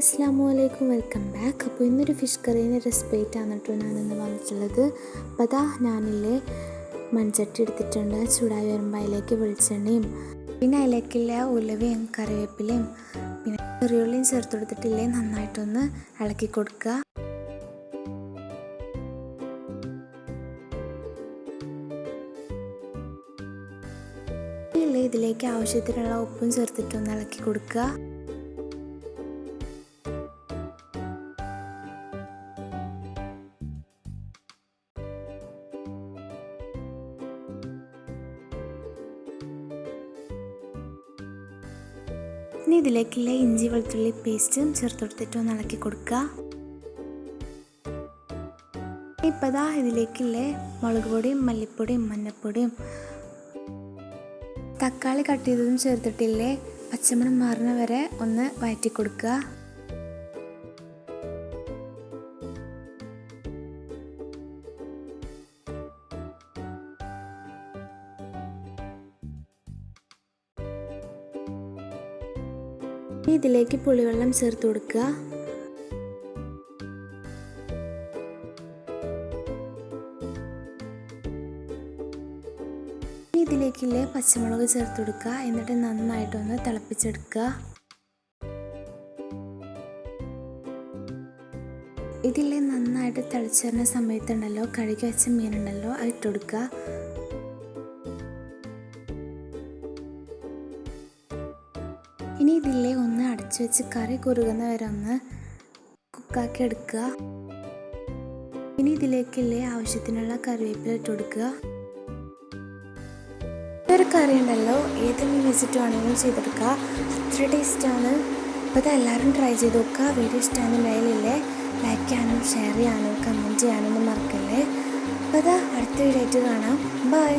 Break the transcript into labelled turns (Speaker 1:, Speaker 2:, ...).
Speaker 1: അസ്സലാമു അലൈക്കും, welcome back. അപ്പോൾ ഇന്നൊരു ഫിഷ് കറീൻ്റെ റെസിപ്പി ആയിട്ടാണ് കേട്ടോ ഞാനിന്ന് വന്നിട്ടുള്ളത്. അപ്പോൾ അതാ ഞാനില്ലേ മൺചട്ടി എടുത്തിട്ടുണ്ട്. ചൂടായി വരുമ്പോൾ അതിലേക്ക് വെളിച്ചെണ്ണയും പിന്നെ അതിലേക്കുള്ള ഉലുവയും കറിവേപ്പിലയും പിന്നെ ചെറിയുള്ളിയും ചേർത്ത് കൊടുത്തിട്ടില്ലേ നന്നായിട്ടൊന്ന് ഇളക്കി കൊടുക്കുക. ഇതിലേക്ക് ആവശ്യത്തിനുള്ള ഉപ്പും ചേർത്തിട്ടൊന്ന് ഇളക്കി കൊടുക്കുക. ഇനി ഇതിലേക്കുള്ള ഇഞ്ചി വെളുത്തുള്ളി പേസ്റ്റും ചേർത്ത് കൊടുത്തിട്ട് ഒന്ന് ഇളക്കി കൊടുക്കുക. ഇപ്പോൾ ദാ ഇതിലേക്കുള്ള മുളക് പൊടിയും മല്ലിപ്പൊടിയും മഞ്ഞൾപ്പൊടിയും തക്കാളി കട്ട് ചെയ്തതും ചേർത്തിട്ടില്ലേ പച്ചമണം മാറുന്ന വരെ ഒന്ന് വഴറ്റി കൊടുക്കുക. ഇതിലേക്ക് പുളിവെള്ളം ചേർത്ത് കൊടുക്കുക. ഇതിലേക്കില്ലേ പച്ചമുളക് ചേർത്ത് കൊടുക്കുക. എന്നിട്ട് നന്നായിട്ടൊന്ന് തിളപ്പിച്ചെടുക്കുക. ഇതില്ലേ നന്നായിട്ട് തിളച്ച് വരുന്ന സമയത്തുണ്ടല്ലോ കഴുകി വെച്ച മീനുണ്ടല്ലോ അത് ഇട്ട് കൊടുക്കുക. ഇനി ഇതില്ലേ ഒന്ന് അടച്ചു വെച്ച് കറി കുറുകുന്ന വരെ ഒന്ന് കുക്കാക്കി എടുക്കുക. ഇനി ഇതിലേക്കില്ലേ ആവശ്യത്തിനുള്ള കറിവേപ്പില ഇട്ട് കൊടുക്കുക. ഒരു കറി ഉണ്ടല്ലോ ഏത് മീൻ വെച്ചിട്ട് വേണമെങ്കിലും ചെയ്തെടുക്കുക, അത്ര ടേസ്റ്റാണ്. അപ്പോൾ അതെല്ലാവരും ട്രൈ ചെയ്ത് നോക്കുക. വീഡിയോ ഇഷ്ടമാണെന്നുണ്ടെങ്കിലേ ലൈക്ക് ചെയ്യാനും ഷെയർ ചെയ്യാനും കമൻറ്റ് ചെയ്യാനൊന്നും മറക്കല്ലേ. അപ്പോൾ അടുത്ത വീഡിയോ ആയിട്ട് കാണാം. ബൈ.